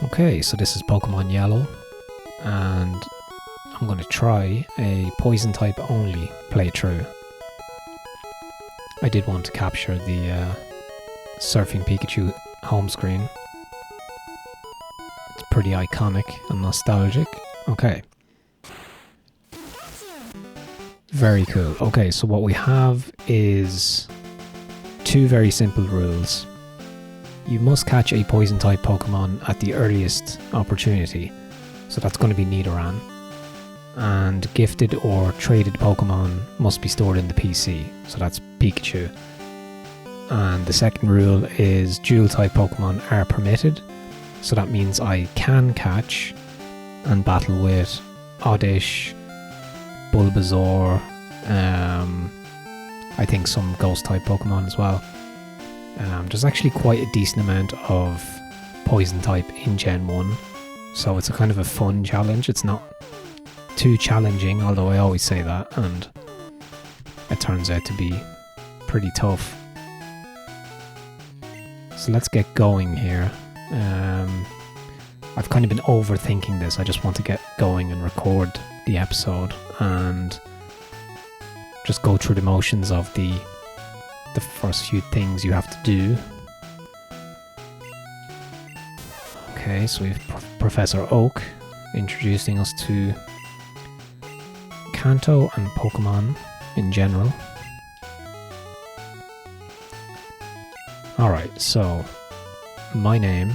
Okay, so this is Pokemon Yellow, and I'm going to try a poison type only playthrough. I did want to capture the Surfing Pikachu home screen. It's pretty iconic and nostalgic. Okay. Very cool. Okay, so what we have is two very simple rules. You must catch a poison type Pokemon at the earliest opportunity. So that's going to be Nidoran. And gifted or traded Pokemon must be stored in the PC. So that's Pikachu. And the second rule is dual type Pokemon are permitted. So that means I can catch and battle with Oddish, Bulbasaur, I think some ghost type Pokemon as well. There's actually quite a decent amount of poison type in Gen 1, so it's a kind of a fun challenge. It's not too challenging, although I always say that, and it turns out to be pretty tough. So let's get going here. I've kind of been overthinking this. I just want to get going and record the episode and just go through the motions of the first few things you have to do. Okay, so we have Professor Oak introducing us to Kanto and Pokemon in general. Alright, so my name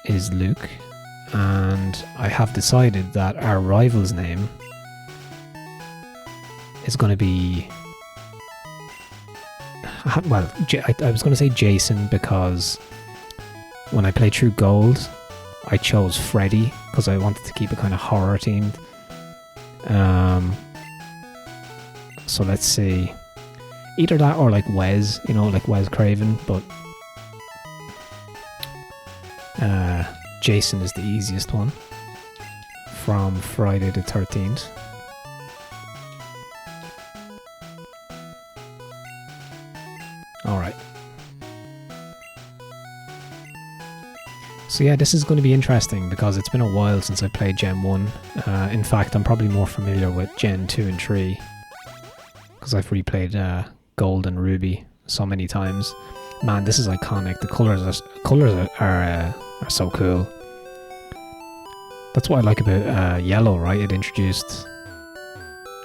is Luke, and I have decided that our rival's name is going to be... Well, I was going to say Jason because when I played through Gold, I chose Freddy because I wanted to keep it kind of horror themed. So let's see. Either that or like Wes, you know, like Wes Craven, but Jason is the easiest one from Friday the 13th. Alright. So yeah, this is going to be interesting because it's been a while since I played Gen 1. In fact, I'm probably more familiar with Gen 2 and 3 because I've replayed Gold and Ruby so many times. Man, this is iconic. The colours are so cool. That's what I like about Yellow, right? It introduced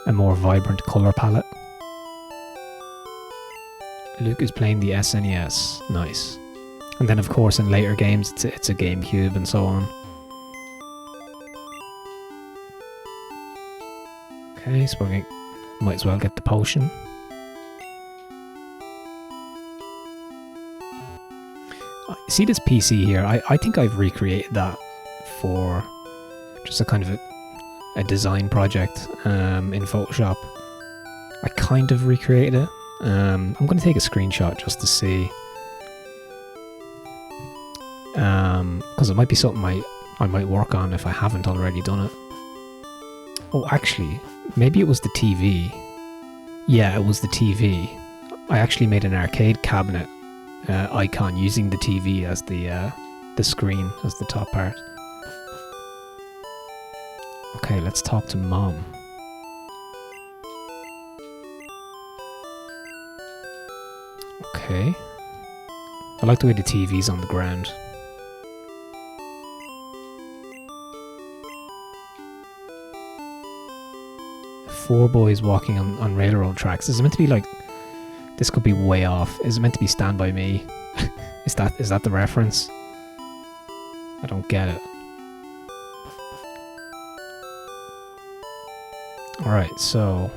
a more vibrant colour palette. Luke is playing the SNES. Nice. And then, of course, in later games, it's a GameCube and so on. Okay, so we might as well get the potion. See this PC here? I think I've recreated that for just a kind of a design project in Photoshop. I kind of recreated it. I'm going to take a screenshot just to see. Because it might be something I might work on if I haven't already done it. Oh, actually, maybe it was the TV. Yeah, it was the TV. I actually made an arcade cabinet icon using the TV as the screen, as the top part. Okay, let's talk to Mom. Okay. I like the way the TV's on the ground. Four boys walking on railroad tracks. Is it meant to be like... This could be way off. Is it meant to be Stand By Me? Is that the reference? I don't get it. Alright, so...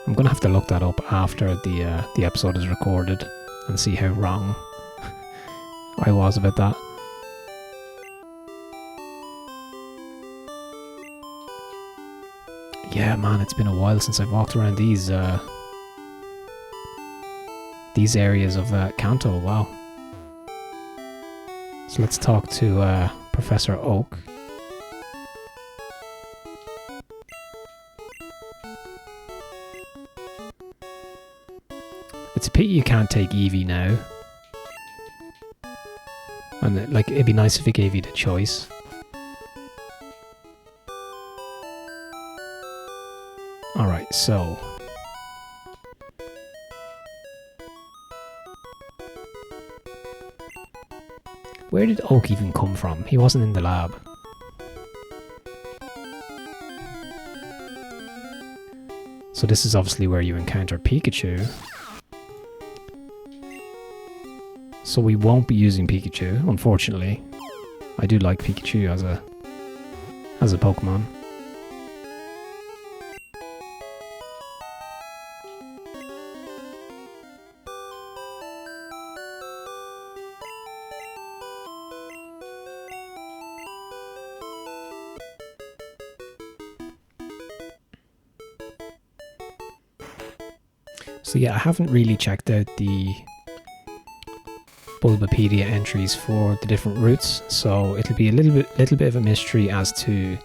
I'm gonna have to look that up after the episode is recorded and see how wrong I was about that. Yeah, man, it's been a while since I've walked around these areas of Kanto. Wow. So let's talk to Professor Oak. It's a pity you can't take Eevee now. And it'd be nice if it gave you the choice. Alright, so where did Oak even come from? He wasn't in the lab. So this is obviously where you encounter Pikachu. So we won't be using Pikachu, unfortunately. I do like Pikachu as a Pokemon. So yeah, I haven't really checked out the Bulbapedia entries for the different routes, so it'll be a little bit of a mystery as to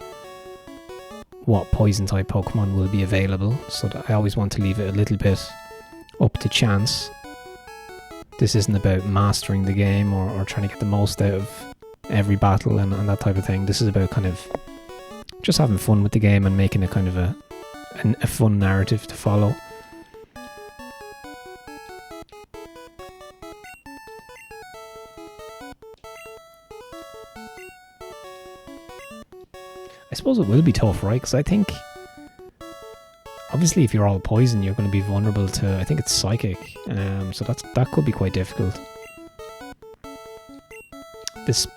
what poison type Pokemon will be available, so that I always want to leave it a little bit up to chance. This isn't about mastering the game or trying to get the most out of every battle and that type of thing. This is about kind of just having fun with the game and making it kind of a fun narrative to follow. I suppose it will be tough, right? Because I think, obviously, if you're all poison, you're going to be vulnerable to, I think it's psychic, so that could be quite difficult.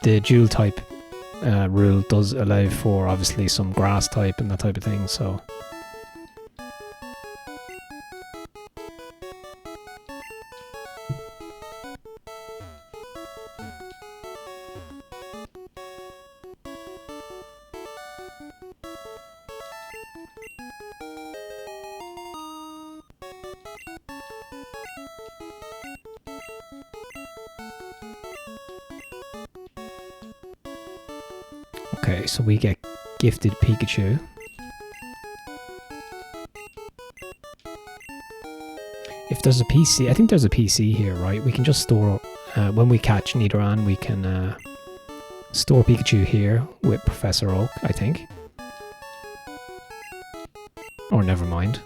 The dual type rule does allow for, obviously, some grass type and that type of thing, so. Okay, so we get gifted Pikachu. If there's a PC, I think there's a PC here, right? We can just store, when we catch Nidoran, we can store Pikachu here with Professor Oak, I think. Or never mind.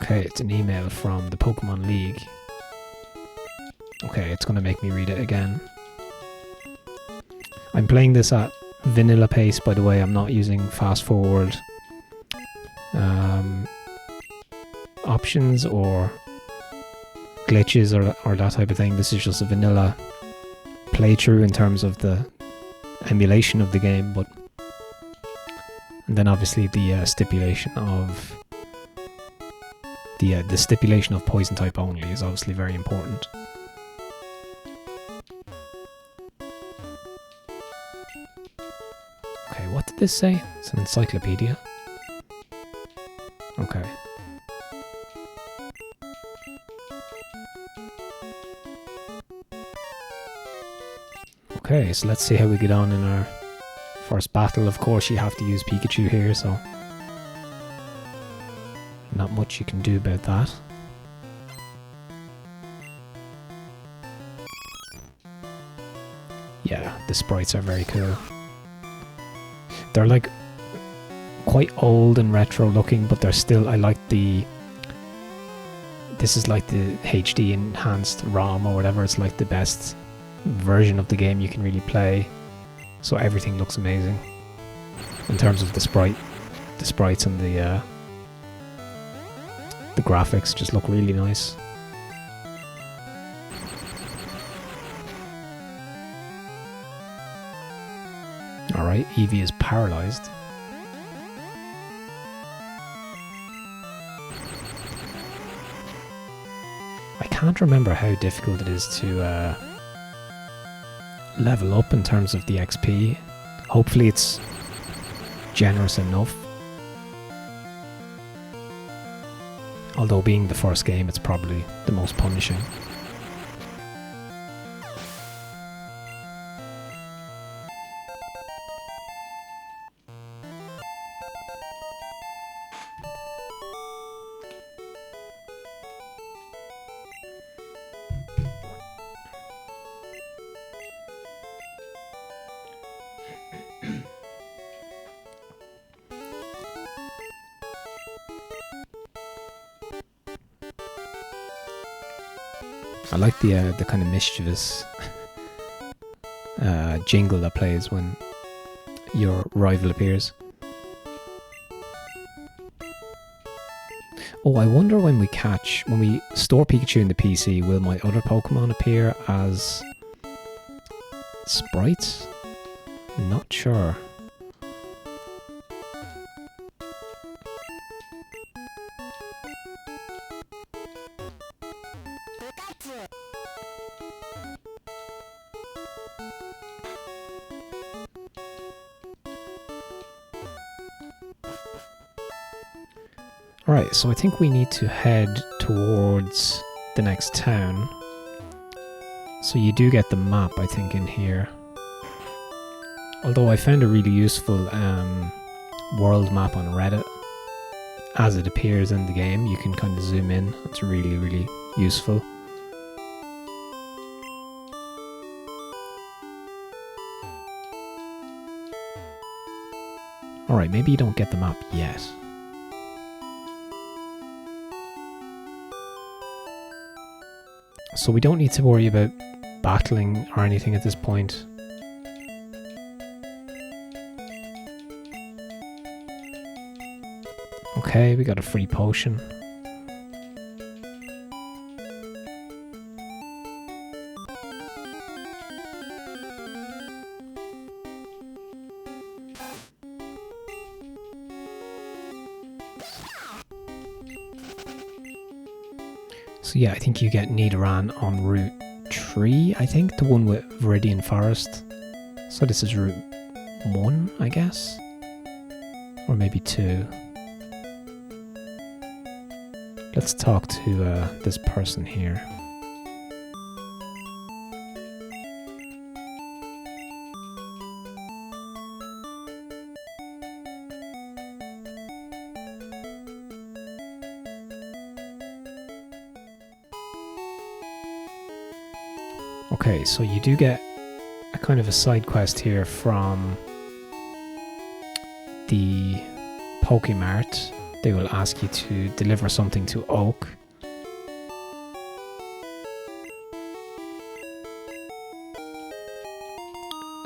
Okay, it's an email from the Pokemon League. Okay, it's going to make me read it again. I'm playing this at vanilla pace, by the way. I'm not using fast forward options or glitches or that type of thing. This is just a vanilla playthrough in terms of the emulation of the game, but and then obviously the stipulation of the stipulation of poison type only is obviously very important. Okay, what did this say? It's an encyclopedia. Okay. Okay, so let's see how we get on in our first battle. Of course, you have to use Pikachu here, so not much you can do about that. Yeah, the sprites are very cool. They're like quite old and retro looking, but they're still, I like the, this is like the HD enhanced ROM or whatever. It's like the best version of the game you can really play. So everything looks amazing in terms of the sprites and the graphics just look really nice. Alright, Eevee is paralyzed. I can't remember how difficult it is to level up in terms of the XP. Hopefully it's generous enough. Although being the first game, it's probably the most punishing. I like the kind of mischievous jingle that plays when your rival appears. Oh, I wonder when we store Pikachu in the PC, will my other Pokemon appear as sprites? Not sure. Alright, so I think we need to head towards the next town. So you do get the map, I think, in here. Although I found a really useful world map on Reddit. As it appears in the game, you can kind of zoom in. It's really, really useful. Alright, maybe you don't get the map yet. So we don't need to worry about battling or anything at this point. Okay, we got a free potion. So yeah, I think you get Nidoran on Route 3, I think, the one with Viridian Forest. So this is Route 1, I guess? Or maybe 2. Let's talk to this person here. Okay, so you do get a kind of a side quest here from the Pokemart. They will ask you to deliver something to Oak.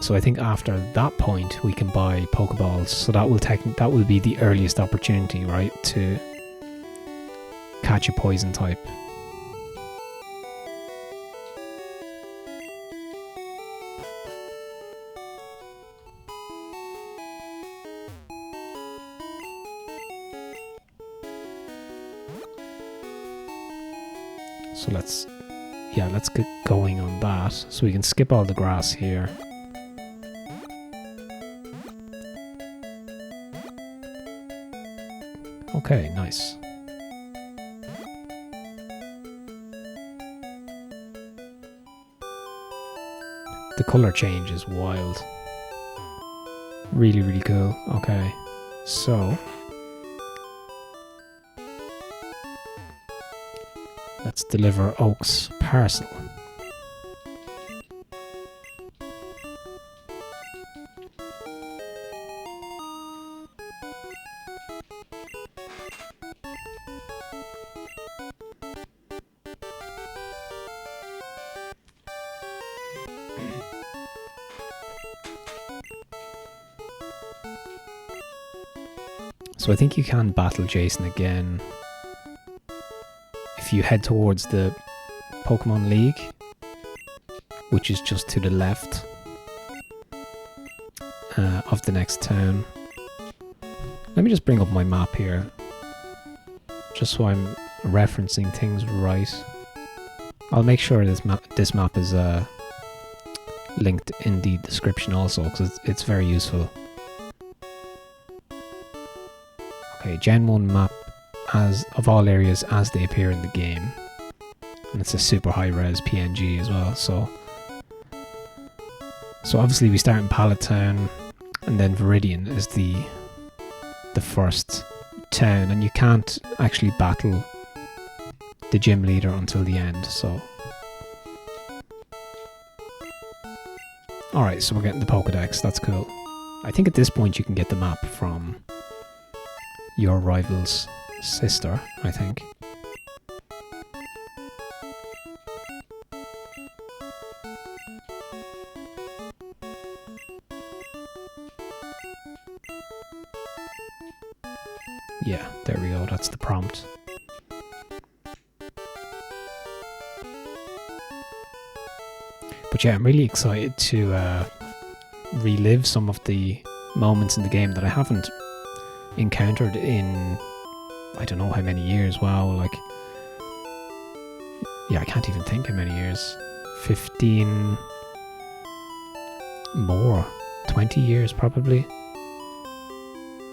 So I think after that point we can buy Pokeballs. So that will be the earliest opportunity, right, to catch a poison type. So let's get going on that. So we can skip all the grass here. Okay, nice. The color change is wild. Really, really cool. Okay, so let's deliver Oak's parcel. So I think you can battle Jason again if you head towards the Pokemon League, which is just to the left of the next town. Let me just bring up my map here, just so I'm referencing things right. I'll make sure this map is linked in the description also, because it's very useful. Okay, Gen 1 map of all areas as they appear in the game. And it's a super high res PNG as well, so obviously we start in Pallet Town, and then Viridian is the first town, and you can't actually battle the gym leader until the end, so. Alright, so we're getting the Pokedex, that's cool. I think at this point you can get the map from your rival's sister, I think. Yeah, there we go. That's the prompt. But yeah, I'm really excited to relive some of the moments in the game that I haven't encountered in I don't know how many years. Wow, like, yeah, I can't even think how many years. 15 more, 20 years probably.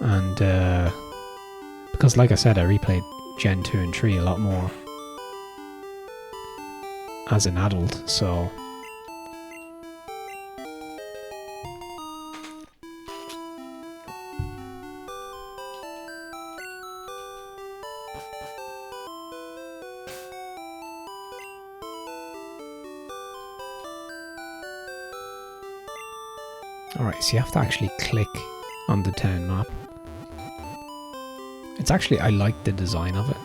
And because like I said, I replayed Gen 2 and 3 a lot more as an adult, so alright, so you have to actually click on the town map. It's actually, I like the design of it.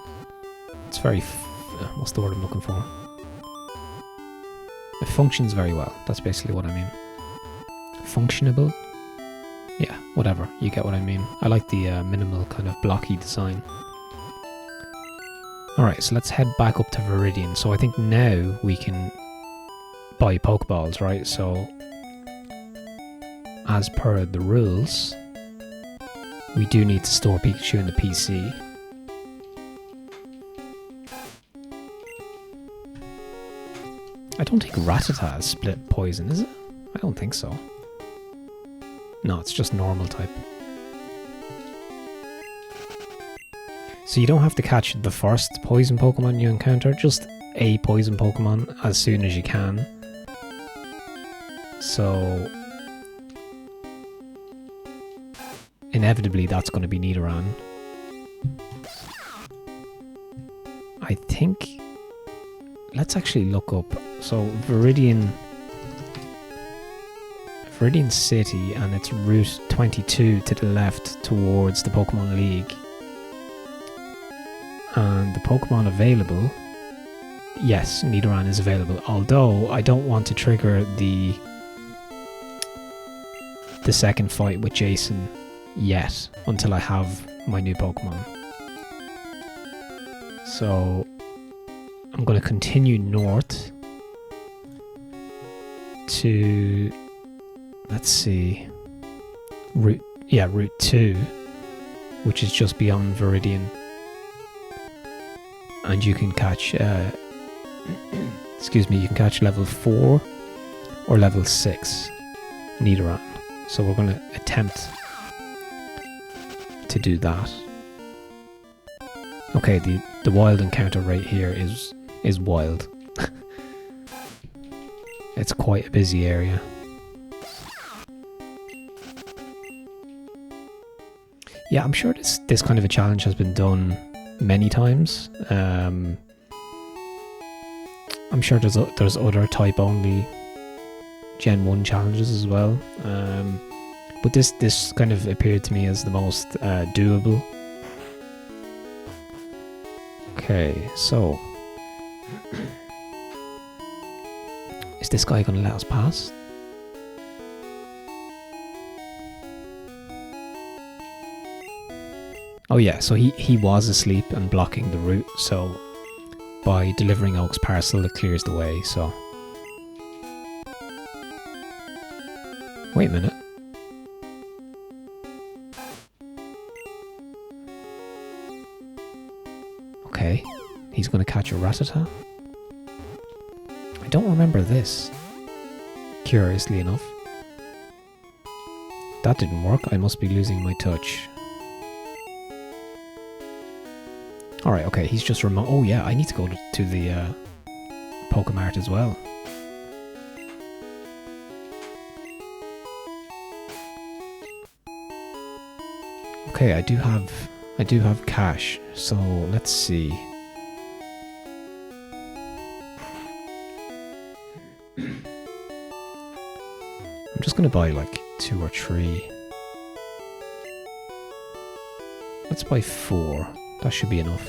It's very, what's the word I'm looking for? It functions very well. That's basically what I mean. Functionable? Yeah, whatever. You get what I mean. I like the minimal kind of blocky design. Alright, so let's head back up to Viridian. So I think now we can buy Pokeballs, right? So as per the rules, we do need to store Pikachu in the PC. I don't think Rattata has split poison, is it? I don't think so. No, it's just normal type. So you don't have to catch the first poison Pokemon you encounter, just a poison Pokemon as soon as you can. So inevitably that's going to be Nidoran. I think, let's actually look up. So Viridian City, and it's Route 22 to the left towards the Pokemon League. And the Pokemon available, yes, Nidoran is available, although I don't want to trigger the second fight with Jason yet until I have my new Pokemon. So I'm going to continue north to, let's see, Route 2, which is just beyond Viridian. And you can catch, excuse me, you can catch level 4 or level 6 Nidoran. So we're going to attempt to do that. Okay, the wild encounter rate here is wild. It's quite a busy area. Yeah, I'm sure this kind of a challenge has been done many times. I'm sure there's other type only Gen 1 challenges as well. But this kind of appeared to me as the most doable. Okay, so is this guy gonna let us pass? Oh yeah, so he was asleep and blocking the route, so by delivering Oak's parcel it clears the way, so. Wait a minute. Okay, he's gonna catch a Rattata? I don't remember this, curiously enough. That didn't work, I must be losing my touch. Alright, okay, he's just remote. Oh yeah, I need to go to the Pokemart as well. Okay, I do have cash, so let's see. I'm just gonna buy like 2 or 3. Let's buy 4. That should be enough.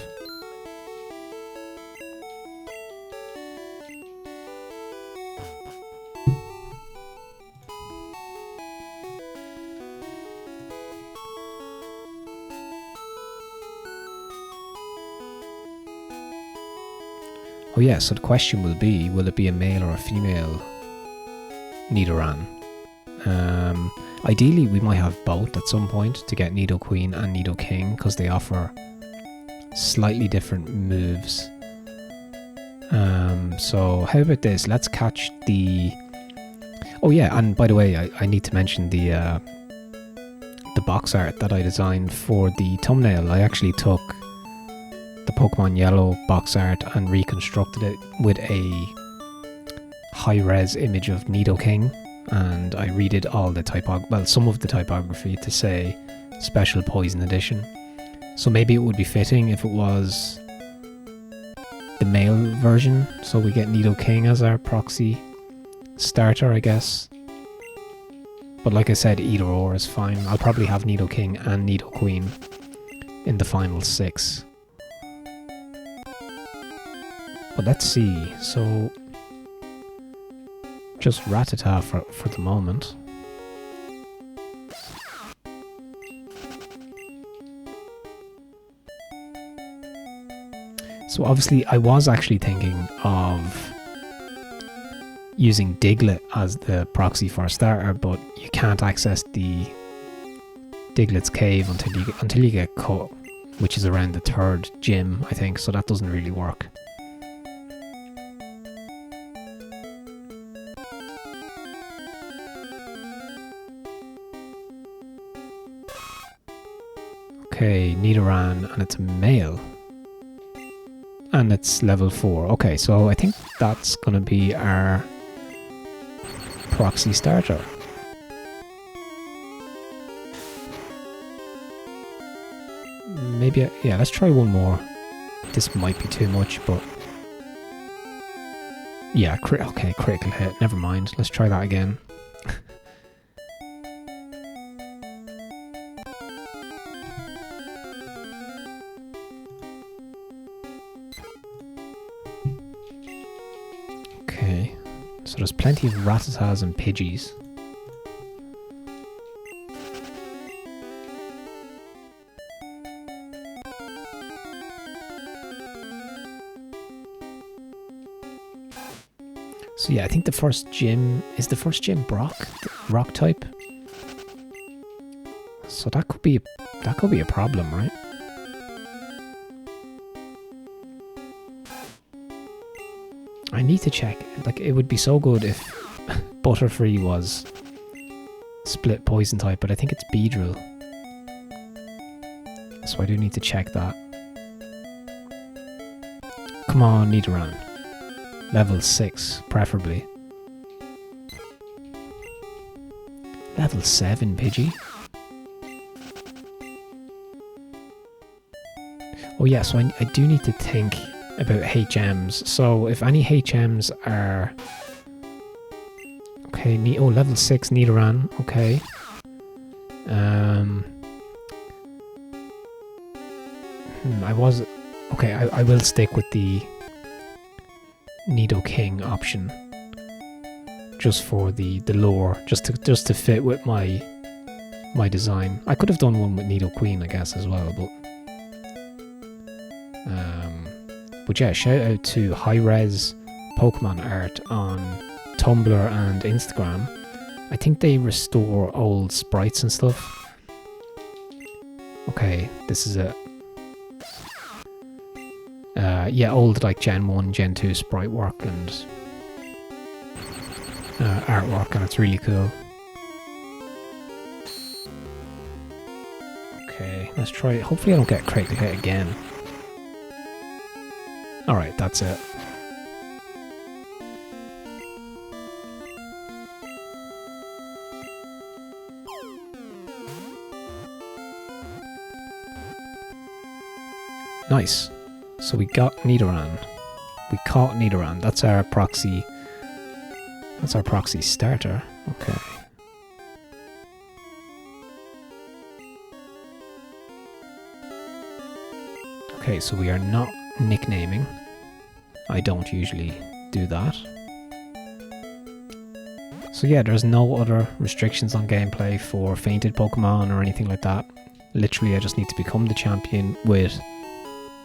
Oh yeah, so the question will it be a male or a female Nidoran? Ideally, we might have both at some point to get Nidoqueen and Nidoking, because they offer slightly different moves. So how about this? Let's catch the... Oh yeah, and by the way, I need to mention the box art that I designed for the thumbnail. I actually took the Pokemon Yellow box art and reconstructed it with a high-res image of Nidoking, and I redid all the some of the typography to say Special Poison Edition. So maybe it would be fitting if it was the male version, so we get Nidoking as our proxy starter, I guess. But like I said, either or is fine. I'll probably have Nidoking and Nidoqueen in the final 6. But let's see, so just Rattata for the moment. So obviously I was actually thinking of using Diglett as the proxy for a starter, but you can't access the Diglett's cave until you get cut, which is around the 3rd gym, I think, so that doesn't really work. Okay, Nidoran, and it's a male. And it's level 4. Okay, so I think that's going to be our proxy starter. Maybe, yeah, let's try one more. This might be too much, but... Yeah, okay, critical hit. Never mind. Let's try that again. Okay, so there's plenty of Rattatas and Pidgeys. So yeah, I think the first gym rock type. So that could be a problem, right? I need to check. Like, it would be so good if Butterfree was split poison type, but I think it's Beedrill. So I do need to check that. Come on, Nidoran. Level 6, preferably. Level 7, Pidgey. Oh yeah, so I do need to think about HMs. So if any HMs are... Okay, level 6 Nidoran, okay. I will stick with the Nidoking option. Just for the lore, just to fit with my design. I could have done one with Nidoqueen, I guess, as well, but yeah, shout out to high-res Pokemon art on Tumblr and Instagram. I think they restore old sprites and stuff. Okay, this is it. Yeah, old like Gen 1, Gen 2 sprite work and artwork, and it's really cool. Okay, let's try it. Hopefully I don't get critical hit again. Alright, that's it. Nice. So we got Nidoran. We caught Nidoran. That's our proxy. That's our proxy starter. Okay. Okay, so we are not nicknaming. I don't usually do that. So yeah, there's no other restrictions on gameplay for fainted Pokemon or anything like that. Literally, I just need to become the champion with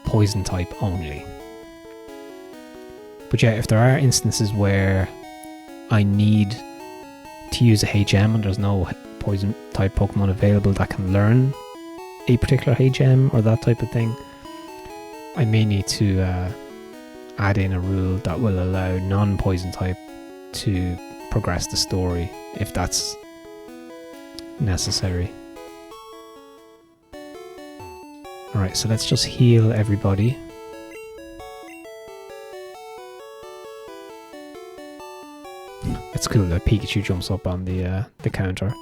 Poison type only. But yeah, if there are instances where I need to use a HM and there's no poison type Pokemon available that can learn a particular HM or that type of thing, I may need to add in a rule that will allow non-poison type to progress the story if that's necessary. Alright, so let's just heal everybody. It's cool that Pikachu jumps up on the counter.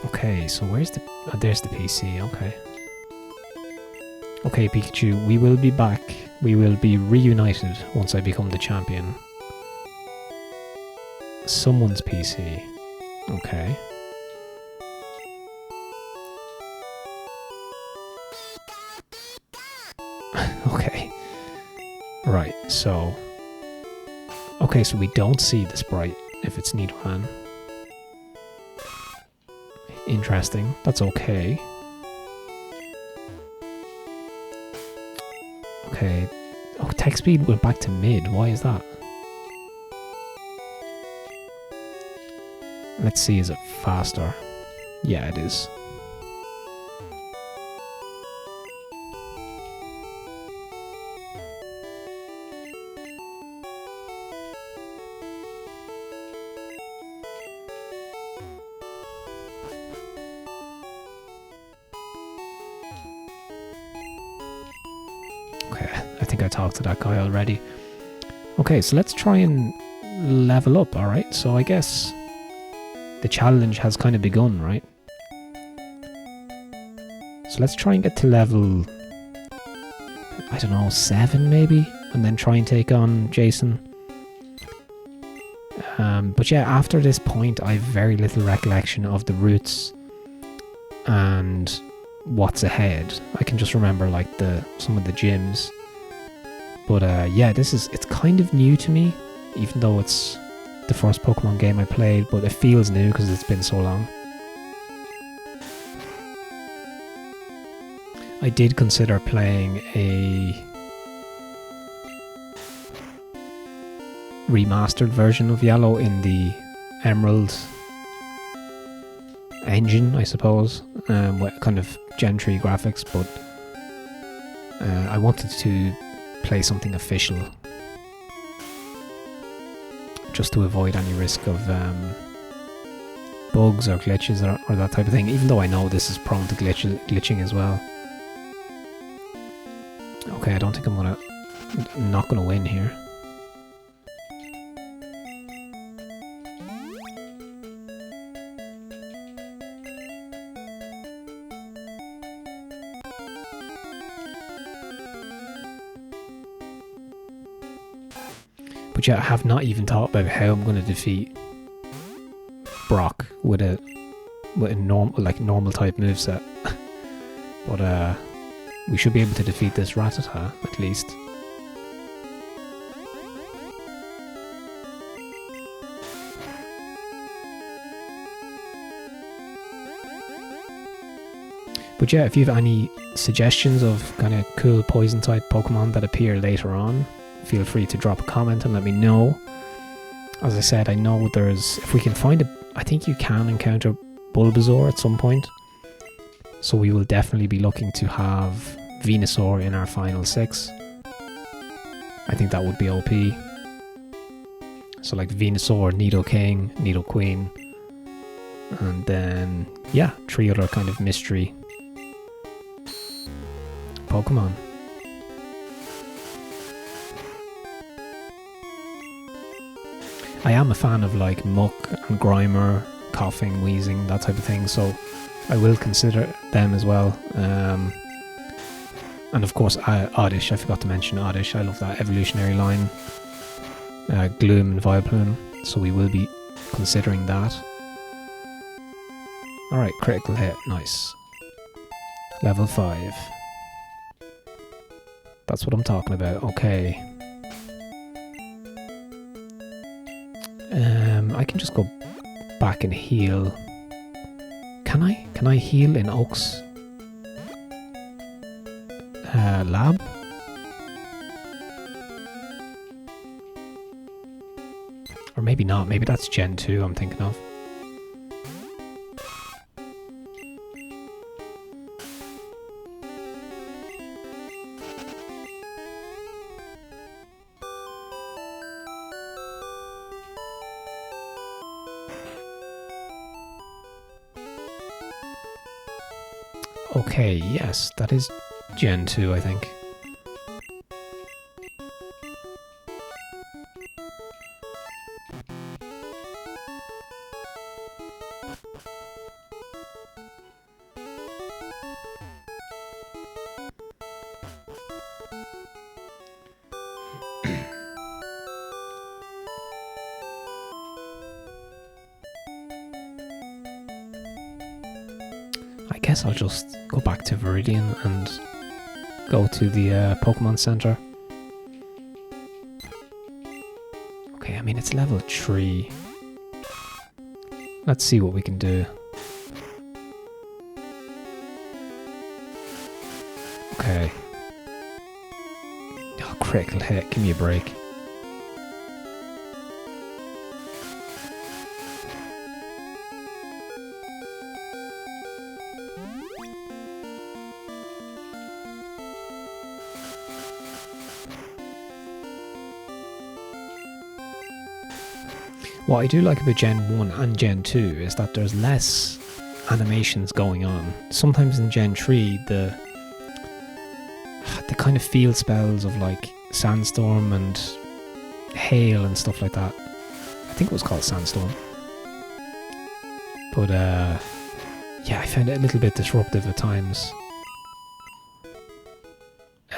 Okay, so where's the... Oh, there's the PC, okay. Okay, Pikachu, we will be back. We will be reunited once I become the champion. Someone's PC. Okay. Okay. Right, so... Okay, so we don't see the sprite if it's Nidoran. Interesting. That's okay. Okay. Oh, text speed went back to mid. Why is that? Let's see, is it faster? Yeah, it is. Okay, I think I talked to that guy already. Okay, so let's try and level up, alright? So I guess the challenge has kind of begun, right? So let's try and get to level, I don't know, 7 maybe? And then try and take on Jason. But yeah, after this point, I have very little recollection of the routes and what's ahead. I can just remember like some of the gyms. But yeah, it's kind of new to me, even though it's the first Pokemon game I played, but it feels new because it's been so long. I did consider playing a remastered version of Yellow in the Emerald engine, I suppose, with kind of Gen 3 graphics, but I wanted to play something official just to avoid any risk of bugs or glitches or that type of thing, even though I know this is prone to glitching as well. Okay, I don't think I'm not gonna win here. But yeah, I have not even thought about how I'm going to defeat Brock with a normal type moveset. But we should be able to defeat this Rattata at least. But yeah, if you have any suggestions of kind of cool poison type Pokemon that appear later on, feel free to drop a comment and let me know. As I said, I know if we can find I think you can encounter Bulbasaur at some point. So we will definitely be looking to have Venusaur in our final 6. I think that would be OP. So like Venusaur, Nidoking, Nidoqueen, and then, yeah, 3 other kind of mystery Pokemon. I am a fan of like Muck and Grimer, coughing, wheezing, that type of thing, so I will consider them as well. And of course Oddish, I forgot to mention Oddish. I love that evolutionary line. Gloom and Vileplume, so we will be considering that. Alright, critical hit, nice. Level 5. That's what I'm talking about, okay. I can just go back and heal. can I? Can I heal in Oak's lab? Or maybe not. Maybe that's Gen 2 I'm thinking of. Okay, yes, that is Gen 2, I think. I guess I'll just go back to Viridian and go to the Pokemon Center. Okay, I mean it's level 3. Let's see what we can do. Okay. Oh, critical hit, give me a break. What I do like about Gen 1 and Gen 2 is that there's less animations going on. Sometimes in Gen 3, the kind of field spells of like Sandstorm and Hail and stuff like that. I think it was called Sandstorm. But yeah, I found it a little bit disruptive at times.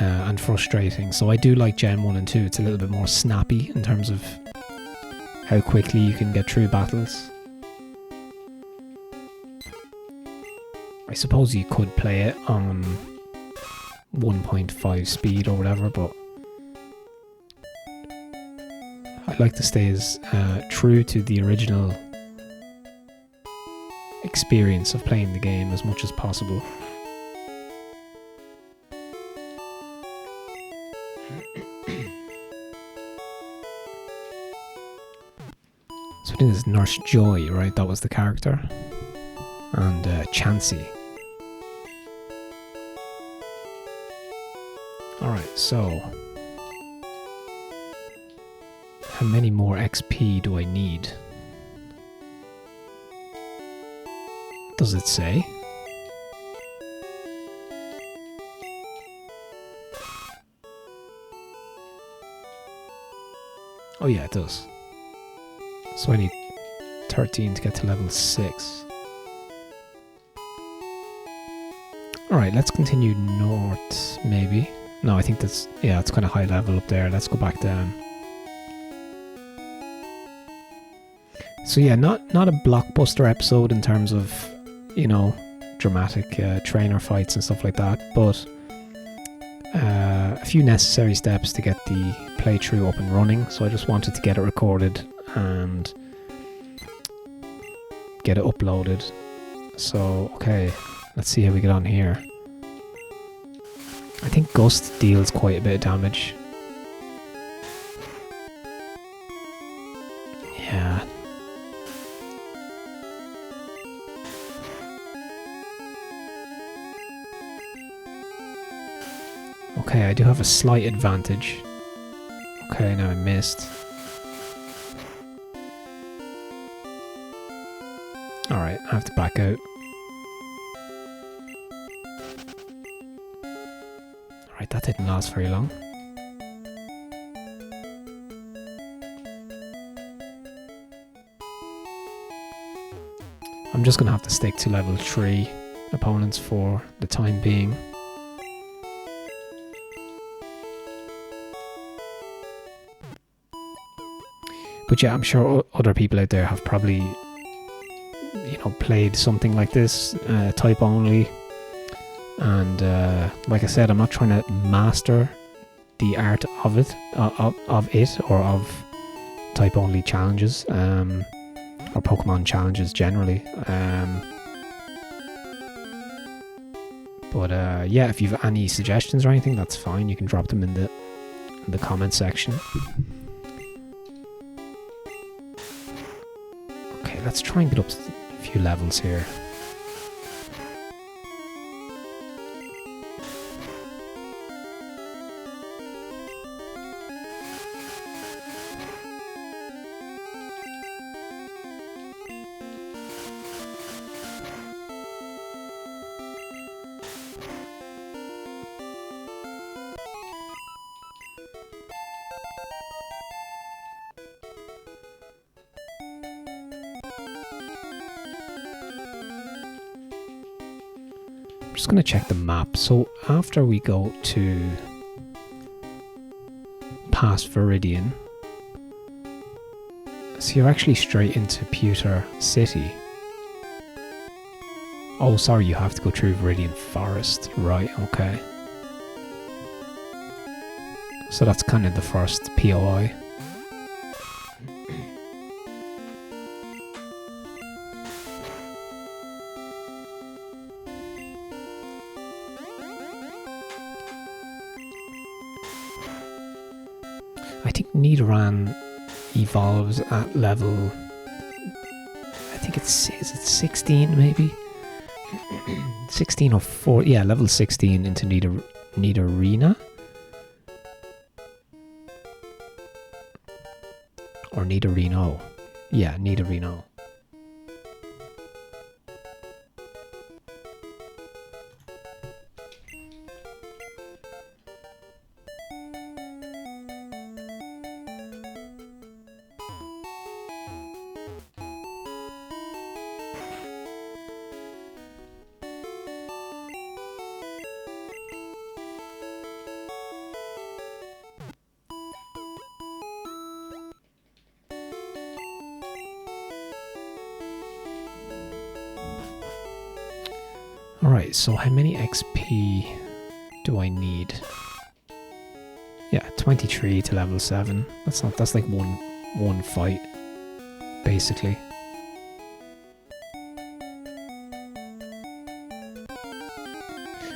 And frustrating. So I do like Gen 1 and 2. It's a little bit more snappy in terms of how quickly you can get through battles. I suppose you could play it on 1.5 speed or whatever, but I like to stay as true to the original experience of playing the game as much as possible. So I think this is Nurse Joy, right? That was the character. And Chansey. Alright, so how many more XP do I need? Does it say? Oh yeah, it does. So I need 13 to get to level 6. Alright, let's continue north, maybe. No, I think that's, yeah, it's kind of high level up there. Let's go back down. So yeah, not a blockbuster episode in terms of, you know, dramatic trainer fights and stuff like that, but a few necessary steps to get the playthrough up and running. So I just wanted to get it recorded and get it uploaded. So, okay, let's see how we get on here. I think Gust deals quite a bit of damage. Yeah. Okay, I do have a slight advantage. Okay, now I missed. Alright, I have to back out. Alright, that didn't last very long. I'm just going to have to stick to level 3 opponents for the time being. But yeah, I'm sure other people out there have probably, you know, played something like this, type only. And like I said, I'm not trying to master the art of it, or of type only challenges, or Pokemon challenges generally. But yeah, if you've any suggestions or anything, that's fine. You can drop them in the comment section. Okay, let's try and get up a few levels here. I'm just going to check the map. So after we go to past Viridian, so you're actually straight into Pewter City. Oh, sorry, you have to go through Viridian Forest. Right, okay. So that's kind of the first POI. I think Nidoran evolves at level, I think is it 16 maybe? 16 or 4, yeah, level 16 into Nidorina? Or Nidorino. Yeah, Nidorino. Alright, so how many XP do I need? Yeah, 23 to level 7. That's like one fight, basically.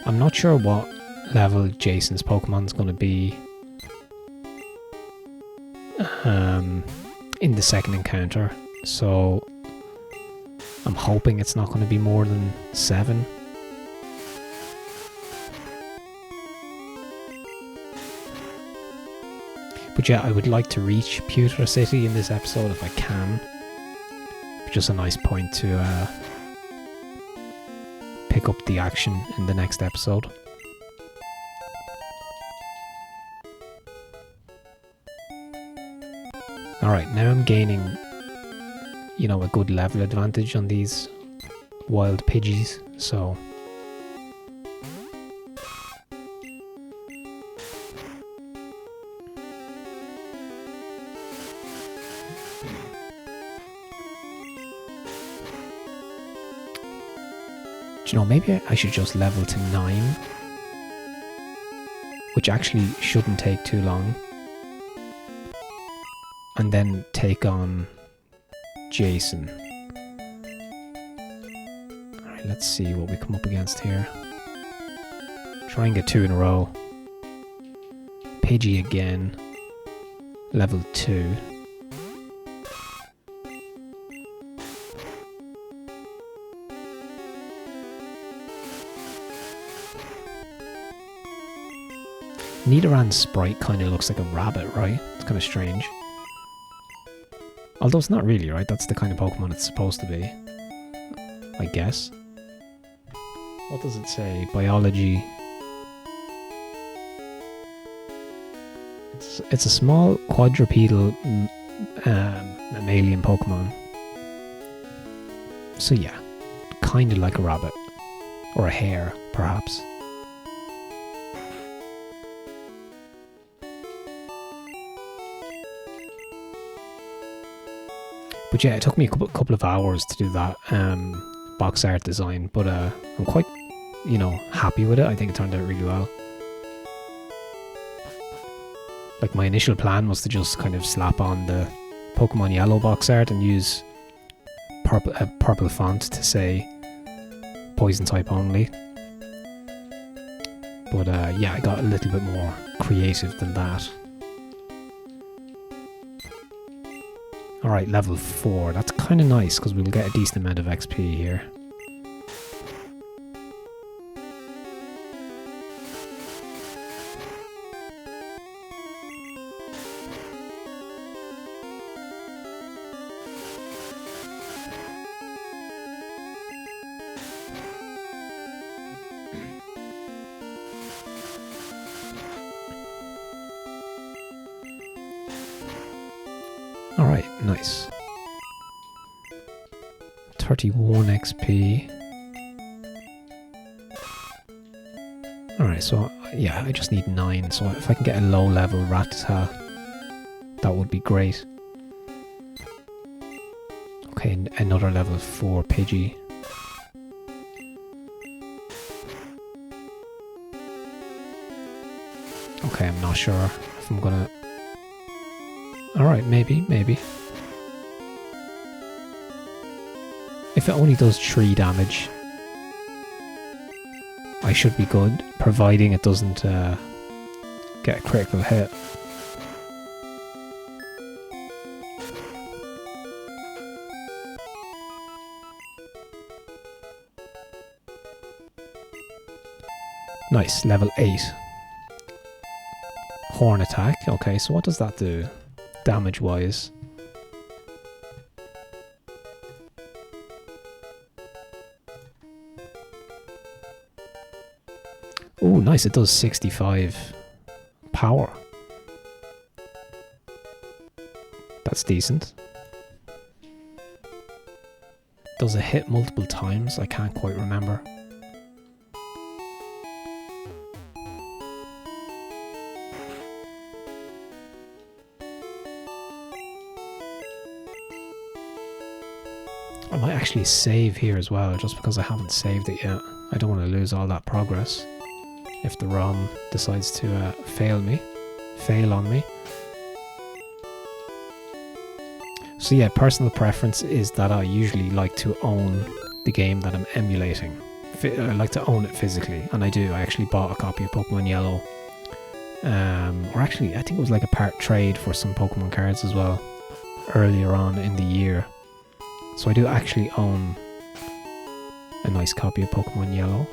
I'm not sure what level Jason's Pokemon's gonna be in the second encounter, so I'm hoping it's not gonna be more than 7. But yeah, I would like to reach Pewter City in this episode if I can. Just a nice point to pick up the action in the next episode. Alright, now I'm gaining, you know, a good level advantage on these wild Pidgeys, so... You know, maybe I should just level to 9, which actually shouldn't take too long, and then take on Jason. Alright, let's see what we come up against here. Try and get 2 in a row. Pidgey again, level 2. Nidoran's sprite kind of looks like a rabbit, right? It's kind of strange. Although it's not really, right? That's the kind of Pokemon it's supposed to be, I guess. What does it say? Biology. It's a small quadrupedal mammalian Pokemon. So yeah, kind of like a rabbit. Or a hare, perhaps. But yeah, it took me a couple of hours to do that box art design, but I'm quite, you know, happy with it. I think it turned out really well. Like, my initial plan was to just kind of slap on the Pokemon Yellow box art and use purple font to say Poison type only. But yeah, I got a little bit more creative than that. Alright, level 4. That's kind of nice because we'll get a decent amount of XP here. Alright, nice. 31 XP. Alright, so yeah, I just need 9. So if I can get a low level Rattata, that would be great. Okay, another level 4 Pidgey. Okay, I'm not sure if I'm gonna... Alright, maybe. If it only does 3 damage, I should be good, providing it doesn't get a critical hit. Nice, level 8. Horn attack. Okay, so what does that do, damage-wise? Oh, nice, it does 65 power. That's decent. Does it hit multiple times? I can't quite remember. I might actually save here as well, just because I haven't saved it yet. I don't want to lose all that progress if the ROM decides to fail on me. So yeah, personal preference is that I usually like to own the game that I'm emulating. I like to own it physically, and I do. I actually bought a copy of Pokemon Yellow. Or actually, I think it was like a part trade for some Pokemon cards as well, earlier on in the year. So I do actually own a nice copy of Pokemon Yellow.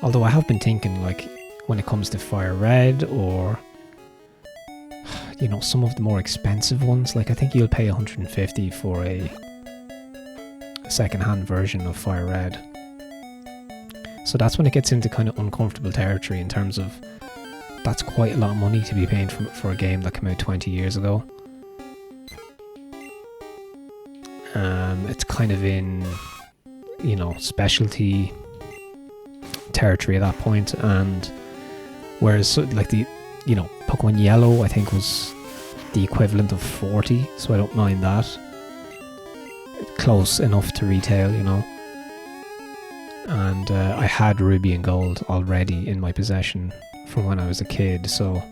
Although I have been thinking, like, when it comes to Fire Red or, you know, some of the more expensive ones, like I think you'll pay 150 for a second-hand version of Fire Red. So that's when it gets into kind of uncomfortable territory in terms of that's quite a lot of money to be paying for a game that came out 20 years ago. It's kind of in, you know, specialty territory at that point, and whereas like the, you know, Pokemon Yellow I think was the equivalent of 40, so I don't mind that. Close enough to retail, you know. And I had Ruby and Gold already in my possession from when I was a kid, so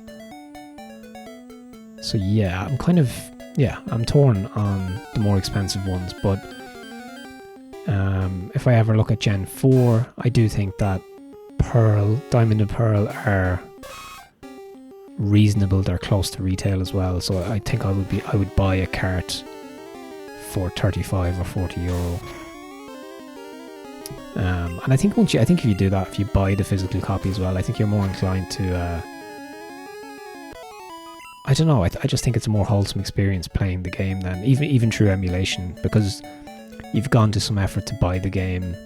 yeah, I'm kind of, yeah, I'm torn on the more expensive ones, but if I ever look at Gen 4, I do think that Pearl, Diamond and Pearl are reasonable, they're close to retail as well, so I think I would buy a cart for 35 or 40 euro. And I think if you do that, if you buy the physical copy as well, I think you're more inclined to I don't know, I just think it's a more wholesome experience playing the game than even through emulation, because you've gone to some effort to buy the game,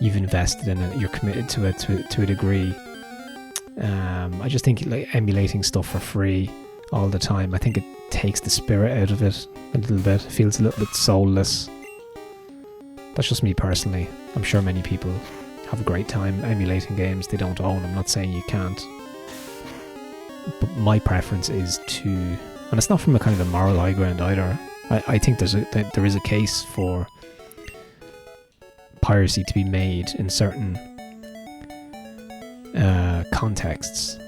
you've invested in it, you're committed to it to a degree. I just think like emulating stuff for free all the time, I think it takes the spirit out of it a little bit. It feels a little bit soulless. That's just me personally. I'm sure many people have a great time emulating games they don't own. I'm not saying you can't. But my preference is to, and it's not from a kind of a moral high ground either. I think there is a case for piracy to be made in certain contexts.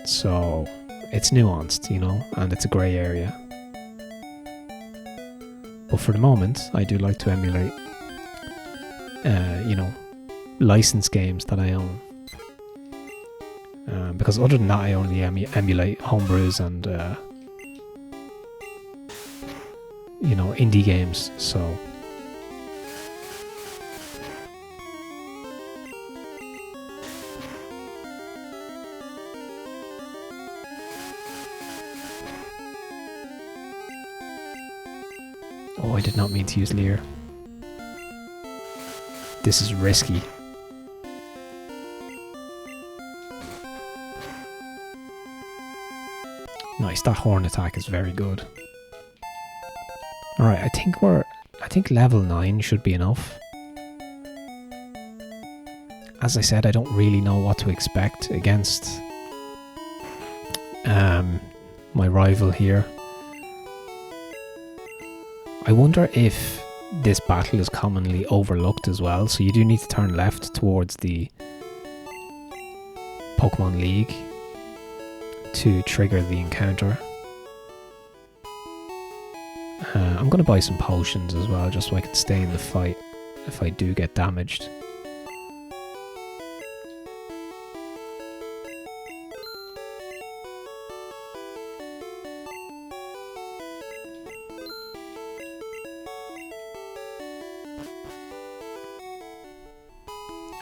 So it's nuanced, you know, and it's a grey area. But for the moment, I do like to emulate. you know, licensed games that I own. Because other than that, I only emulate homebrews and you know, indie games. So. Oh, I did not mean to use Leer. This is risky. Nice, that horn attack is very good. Alright, I think level 9 should be enough. As I said, I don't really know what to expect against my rival here. I wonder if this battle is commonly overlooked as well, so you do need to turn left towards the Pokemon League to trigger the encounter. I'm going to buy some potions as well, just so I can stay in the fight if I do get damaged.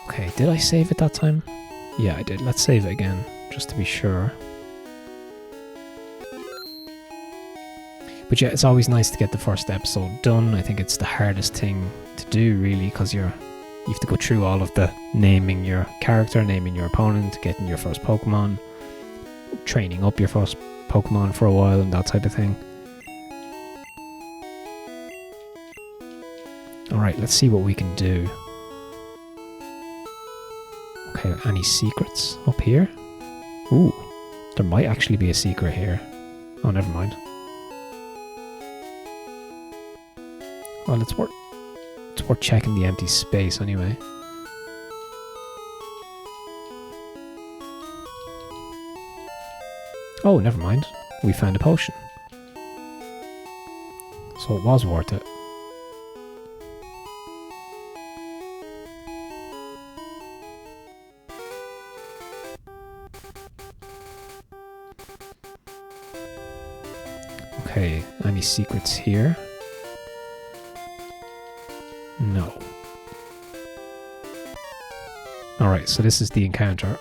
Okay, did I save it that time? Yeah, I did. Let's save it again, just to be sure. But yeah, it's always nice to get the first episode done. I think it's the hardest thing to do, really, because you have to go through all of the naming your character, naming your opponent, getting your first Pokemon, training up your first Pokemon for a while, and that type of thing. Alright, let's see what we can do. Okay, any secrets up here? Ooh, there might actually be a secret here. Oh, never mind. Well, it's worth checking the empty space anyway. Oh, never mind. We found a potion. So it was worth it. Okay, any secrets here? No. Alright, so this is the encounter.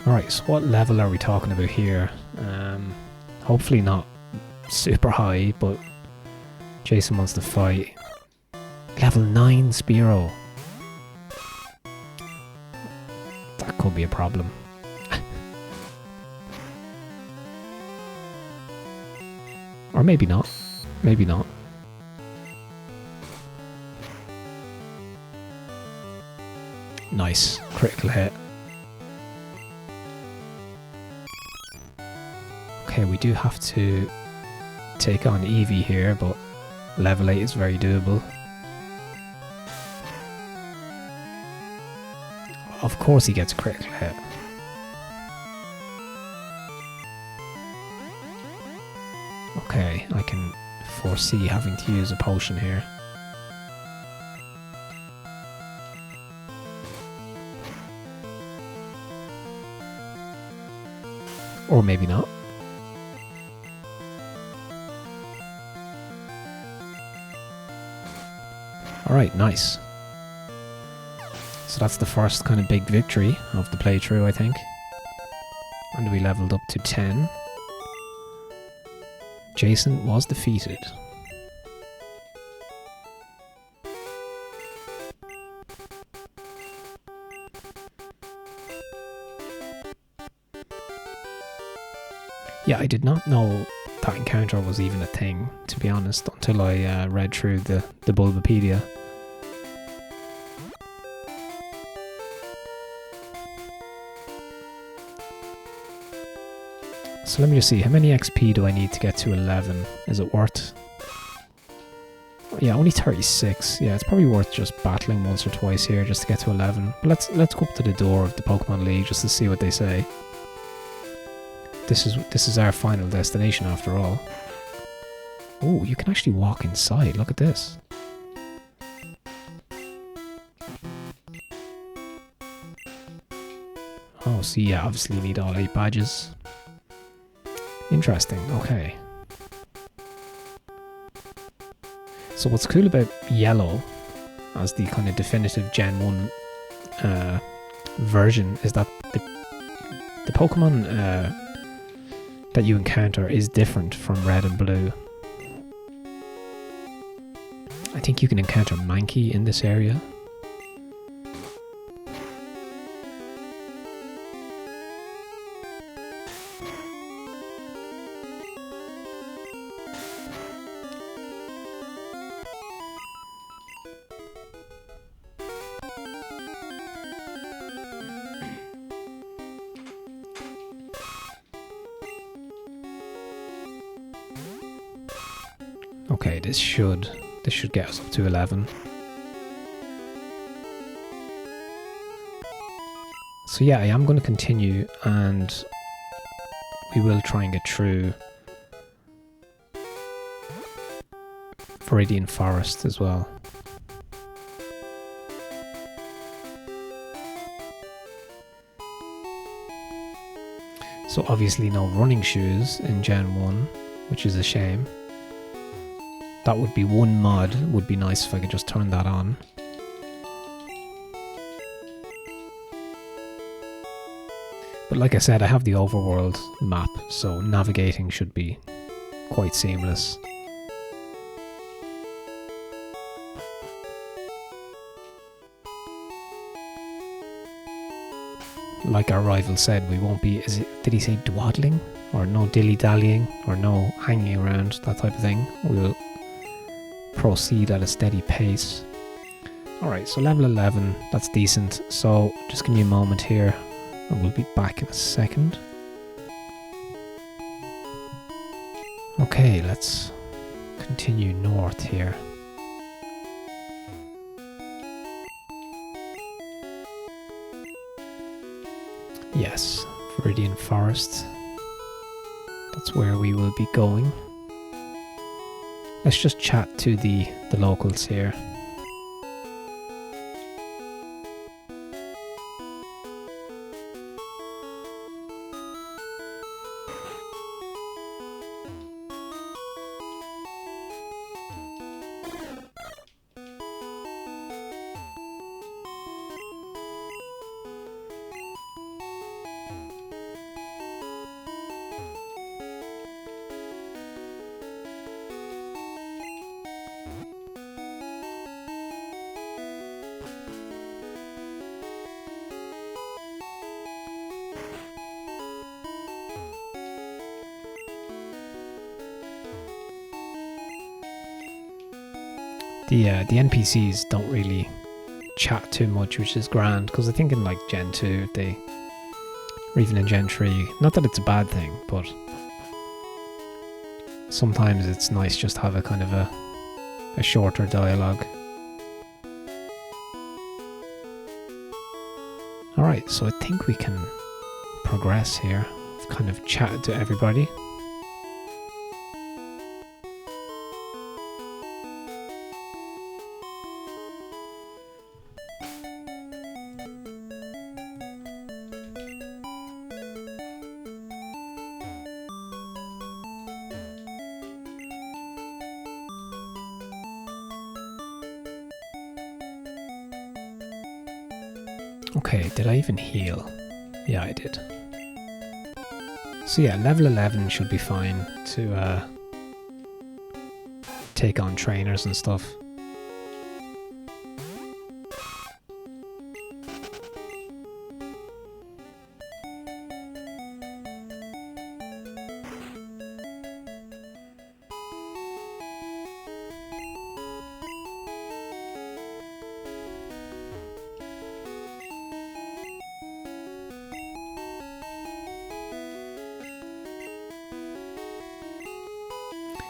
Alright, so what level are we talking about here? Hopefully not super high, but Jason wants to fight. Level 9 Spearow. That could be a problem. Or maybe not. Maybe not. Nice. Critical hit. Okay, we do have to take on Eevee here, but level 8 is very doable. Of course he gets a critical hit. Okay, I can foresee having to use a potion here. Or maybe not. Alright, nice. So that's the first kind of big victory of the playthrough, I think. And we leveled up to 10. Jason was defeated. Yeah, I did not know that encounter was even a thing, to be honest, until I read through the Bulbapedia. So let me just see, how many XP do I need to get to 11? Is it worth? Yeah, only 36. Yeah, it's probably worth just battling once or twice here just to get to 11. But let's go up to the door of the Pokemon League just to see what they say. this is our final destination after all. Oh, you can actually walk inside. Look at this. Oh, so yeah, obviously you need all 8 badges. Interesting, okay. So what's cool about yellow as the kind of definitive Gen 1 version is that the Pokemon that you encounter is different from red and blue. I think you can encounter Mankey in this area. Okay, this should get us up to 11. So yeah, I am going to continue, and we will try and get through Viridian Forest as well. So obviously no running shoes in Gen 1, which is a shame. That would be one mod. Would be nice if I could just turn that on. But like I said, I have the overworld map, so navigating should be quite seamless. Like our rival said, we won't be, did he say dwaddling? Or no dilly-dallying? Or no hanging around, that type of thing. We'll proceed at a steady pace. Alright, so level 11, that's decent. So just give me a moment here and we'll be back in a second. Okay, let's continue north here. Yes, Viridian Forest. That's where we will be going. Let's just chat to the locals here. The NPCs don't really chat too much, which is grand, because I think in like Gen 2 or even in Gen 3, not that it's a bad thing, but sometimes it's nice just to have a kind of a shorter dialogue. Alright, so I think we can progress here. I've kind of chatted to everybody. Okay, did I even heal? Yeah, I did. So yeah, level 11 should be fine to take on trainers and stuff.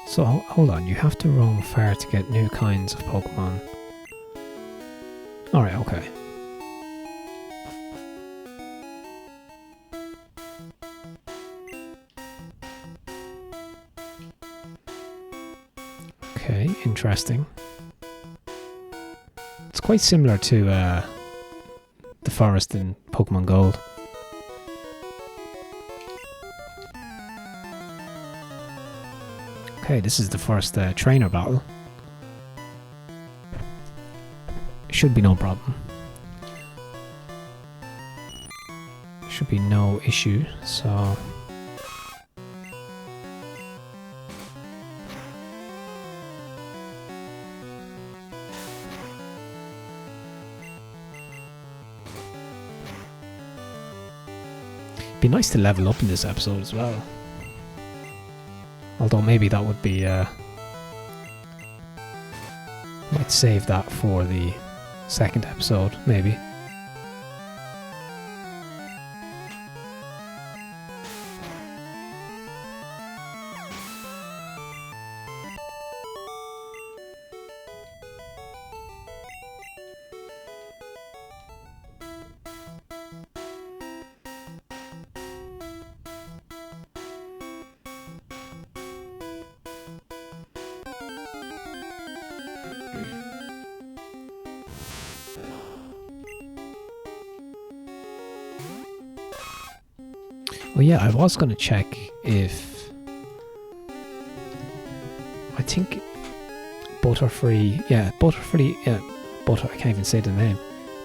So hold on, you have to roam far to get new kinds of Pokemon. Alright, okay. Okay, interesting. It's quite similar to the forest in Pokemon Gold. Okay, this is the first trainer battle. Should be no problem. Should be no issue, so... Be nice to level up in this episode as well. Although maybe that would be... might save that for the second episode, maybe. Oh yeah, I was going to check if... I think Butterfree... Yeah, Butterfree... Yeah, I can't even say the name.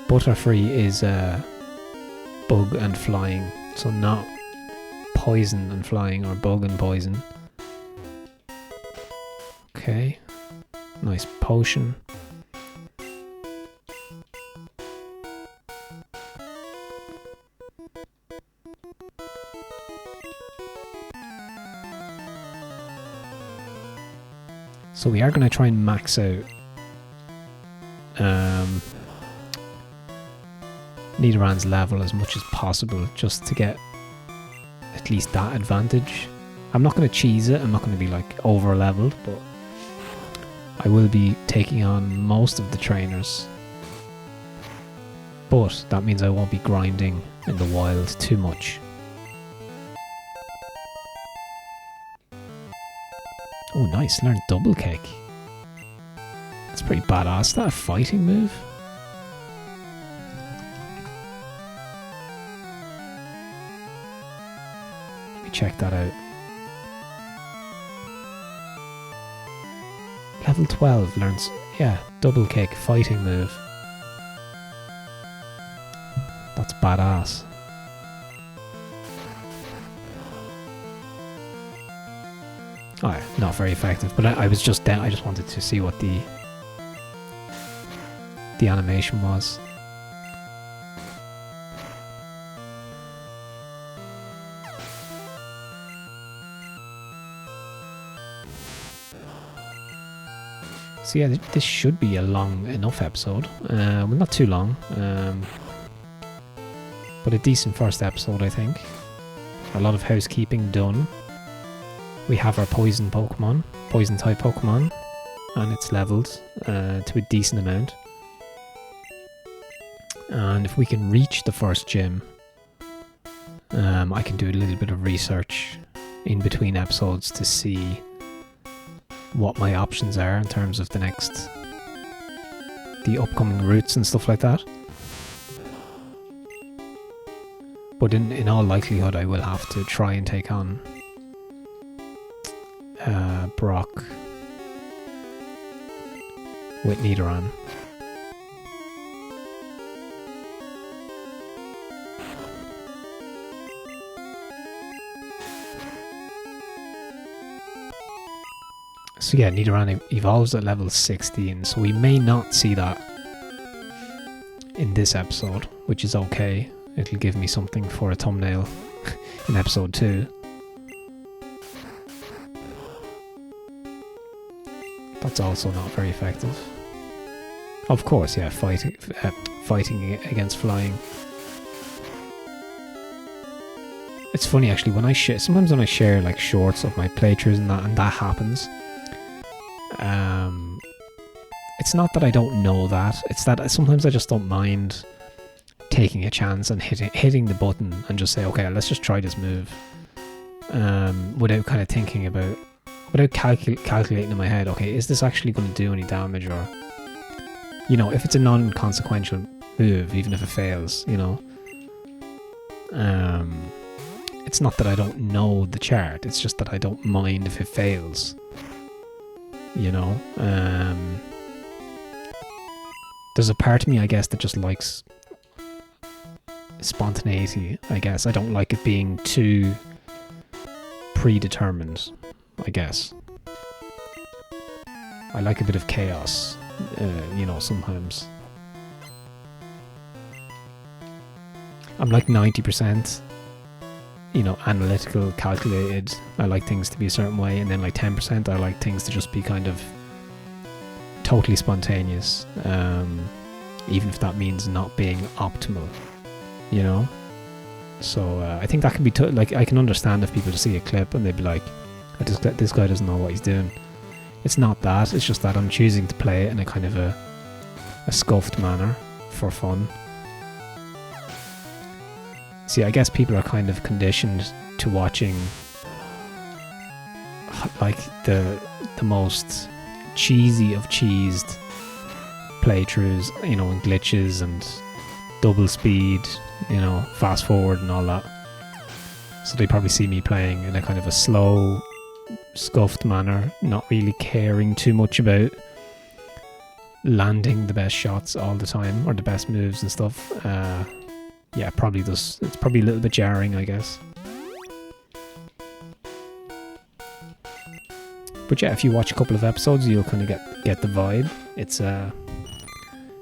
Butterfree is bug and flying, so not poison and flying or bug and poison. Okay. Nice potion. So we are going to try and max out Nidoran's level as much as possible, just to get at least that advantage. I'm not going to cheese it, I'm not going to be like over leveled, but I will be taking on most of the trainers. But that means I won't be grinding in the wild too much. Oh nice, learned double kick. That's pretty badass. Is that a fighting move? Let me check that out. Level 12 learns, yeah, double kick, fighting move. That's badass. Oh, yeah, not very effective, but I was just down. I just wanted to see what the animation was. So yeah, this should be a long enough episode. Well, not too long, but a decent first episode, I think. A lot of housekeeping done. We have our poison Pokemon, poison type Pokemon, and it's leveled to a decent amount. And if we can reach the first gym, I can do a little bit of research in between episodes to see what my options are in terms of the upcoming routes and stuff like that. But in all likelihood, I will have to try and take on Brock with Nidoran. So yeah, Nidoran evolves at level 16, so we may not see that in this episode, which is okay. It'll give me something for a thumbnail in episode 2. That's also not very effective. Of course, yeah, fighting against flying. It's funny actually, when I sometimes when I share like shorts of my playthroughs and that happens. It's not that I don't know that, it's that sometimes I just don't mind taking a chance and hitting the button and just say, okay, let's just try this move, without kind of thinking about without calculating in my head, okay, is this actually going to do any damage? Or, you know, if it's a non-consequential move, even if it fails, you know. It's not that I don't know the chart, it's just that I don't mind if it fails. You know? There's a part of me, I guess, that just likes spontaneity, I guess. I don't like it being too predetermined, I guess. I like a bit of chaos, you know, sometimes. I'm like 90%, you know, analytical, calculated. I like things to be a certain way, and then like 10% I like things to just be kind of totally spontaneous, even if that means not being optimal, you know. So I think that can be like, I can understand if people see a clip and they'd be like, this guy doesn't know what he's doing. It's not that, it's just that I'm choosing to play it in a kind of a scuffed manner for fun. See, I guess people are kind of conditioned to watching like the most cheesy of cheesed playthroughs, you know, and glitches and double speed, you know, fast forward and all that. So they probably see me playing in a kind of a slow, scuffed manner, not really caring too much about landing the best shots all the time or the best moves and stuff. Yeah, probably does. It's probably a little bit jarring, I guess. But yeah, if you watch a couple of episodes, you'll kind of get the vibe. It's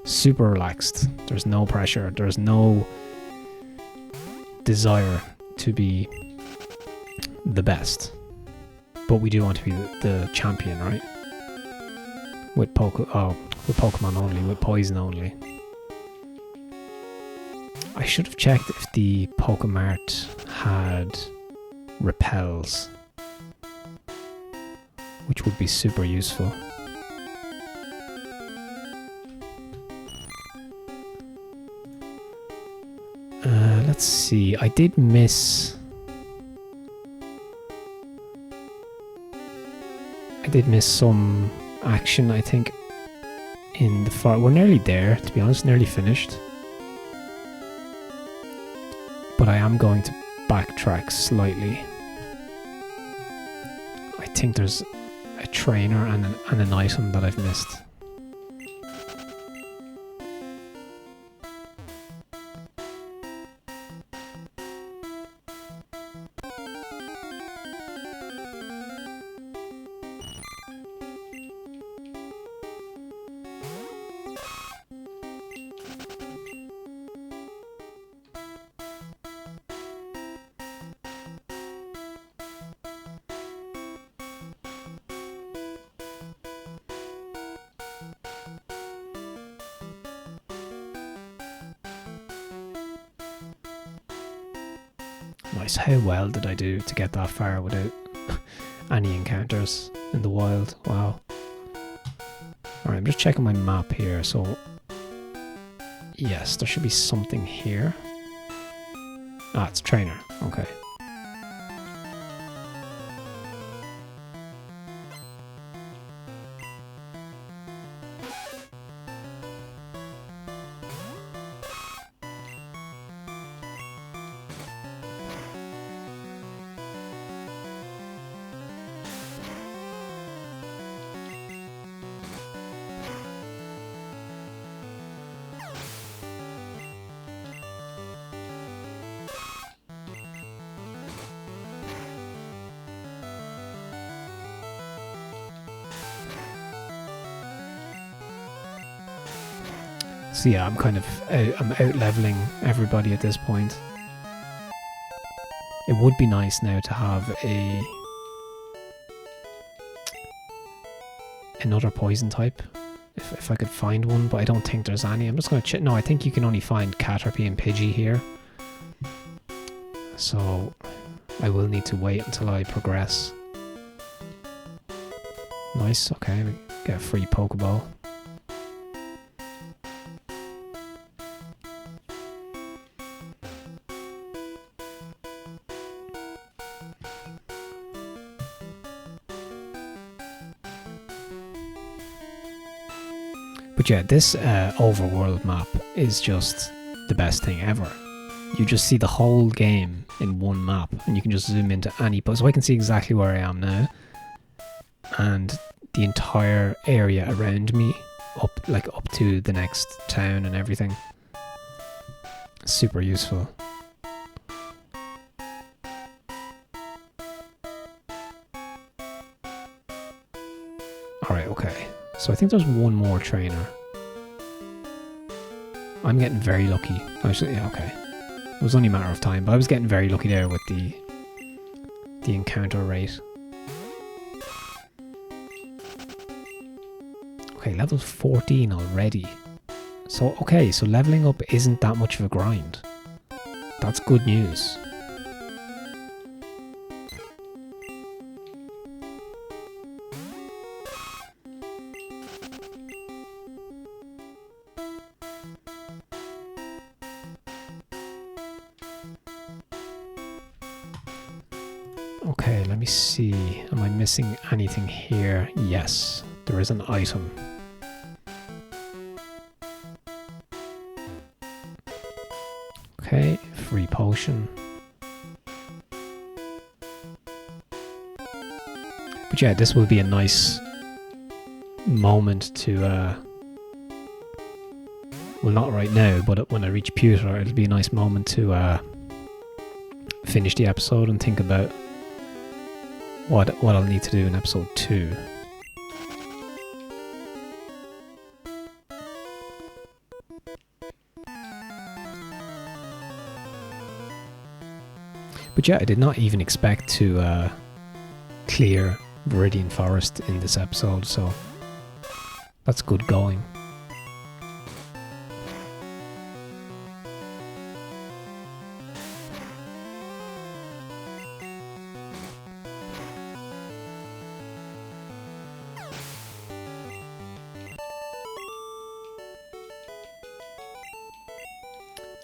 super relaxed. There's no pressure. There's no desire to be the best. But we do want to be the champion, right? With Pokemon only, with Poison only. I should have checked if the Pokemart had repels, which would be super useful. Let's see, I did miss some action, I think, in the far. We're nearly there, to be honest, nearly finished. But I am going to backtrack slightly. I think there's a trainer and an item that I've missed. Nice. How well did I do to get that far without any encounters in the wild? Wow. Alright, I'm just checking my map here. So, yes, there should be something here. Ah, it's trainer. Okay. So yeah, I'm kind of I'm out leveling everybody at this point. It would be nice now to have another poison type, if I could find one, but I don't think there's any. I'm just going to check. No, I think you can only find Caterpie and Pidgey here. So I will need to wait until I progress. Nice, okay, we get a free Pokeball. But yeah, this overworld map is just the best thing ever. You just see the whole game in one map, and you can just zoom into any place. So I can see exactly where I am now, and the entire area around me, up to the next town and everything. Super useful. Alright, okay. So I think there's one more trainer. I'm getting very lucky. Actually, yeah, okay. It was only a matter of time, but I was getting very lucky there with the encounter rate. Okay, level 14 already. So, okay, so leveling up isn't that much of a grind. That's good news. Okay, let me see. Am I missing anything here? Yes, there is an item. Okay, free potion. But yeah, this will be a nice moment to, well, not right now, but when I reach Pewter, it'll be a nice moment to finish the episode and think about what I'll need to do in episode 2. But yeah, I did not even expect to clear Viridian Forest in this episode, so that's good going.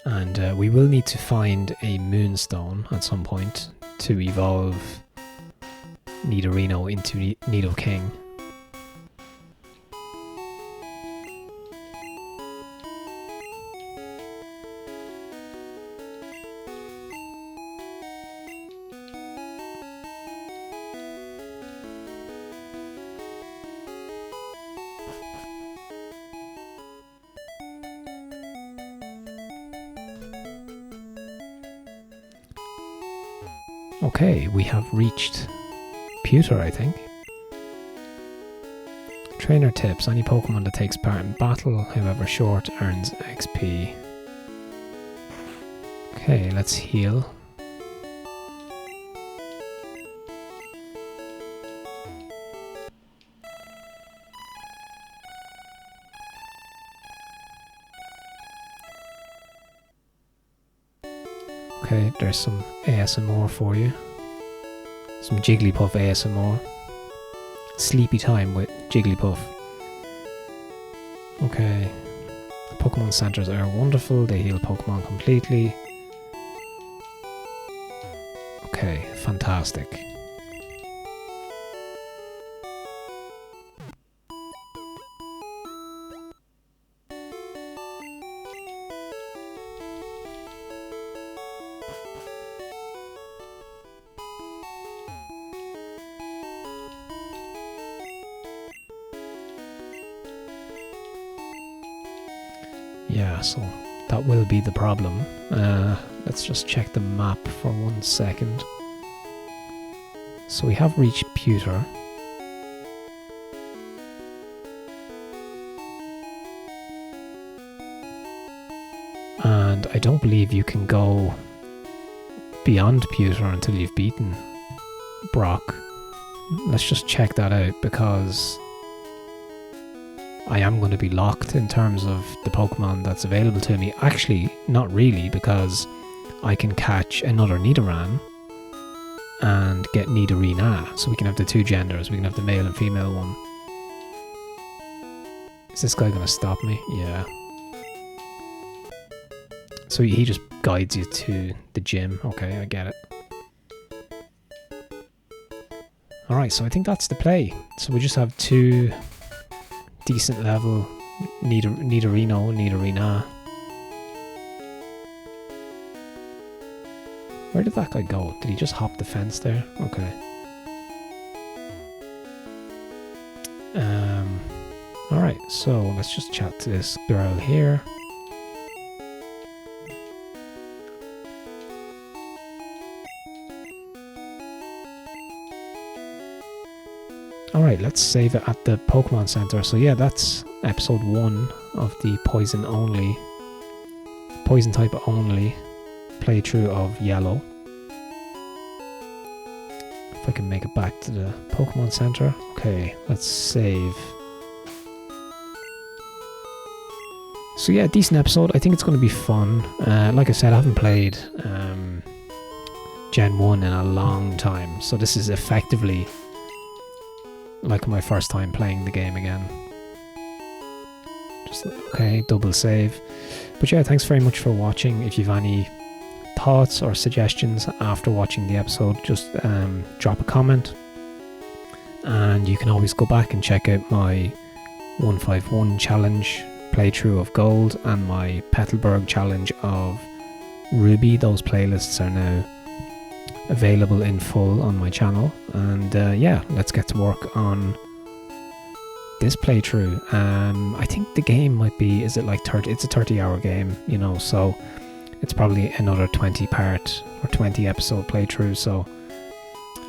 And we will need to find a moonstone at some point to evolve Nidorino into Nidoking. Okay, we have reached Pewter, I think. Trainer tips. Any Pokemon that takes part in battle, however short, earns XP. Okay, let's heal. Okay, there's some ASMR for you. Some Jigglypuff ASMR. Sleepy time with Jigglypuff. Okay. Pokemon centers are wonderful. They heal Pokemon completely. Okay, fantastic. Yeah, so that will be the problem. Let's just check the map for 1 second. So we have reached Pewter. And I don't believe you can go beyond Pewter until you've beaten Brock. Let's just check that out, because I am going to be locked in terms of the Pokemon that's available to me. Actually, not really, because I can catch another Nidoran and get Nidorina. So we can have the 2 genders. We can have the male and female one. Is this guy going to stop me? Yeah. So he just guides you to the gym. Okay, I get it. Alright, so I think that's the play. So we just have 2 decent level Nidorina. Where did that guy go? Did he just hop the fence there? Okay. Alright, so let's just chat to this girl here. Alright, let's save it at the Pokemon Center. So yeah, that's episode 1 of the poison type only playthrough of Yellow. If I can make it back to the Pokemon Center. Okay, let's save. So yeah, decent episode. I think it's going to be fun. Like I said, I haven't played Gen 1 in a long time. So this is effectively like my first time playing the game again. Just okay, double save. But yeah, thanks very much for watching. If you've any thoughts or suggestions after watching the episode, just drop a comment, and you can always go back and check out my 151 challenge playthrough of Gold and my Petalburg challenge of Ruby. Those playlists are now available in full on my channel, and yeah, let's get to work on this playthrough. I think the game might be, is it like 30, it's a 30-hour game, you know, so it's probably another 20 part or 20 episode playthrough. So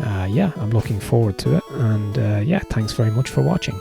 yeah, I'm looking forward to it, and yeah, thanks very much for watching.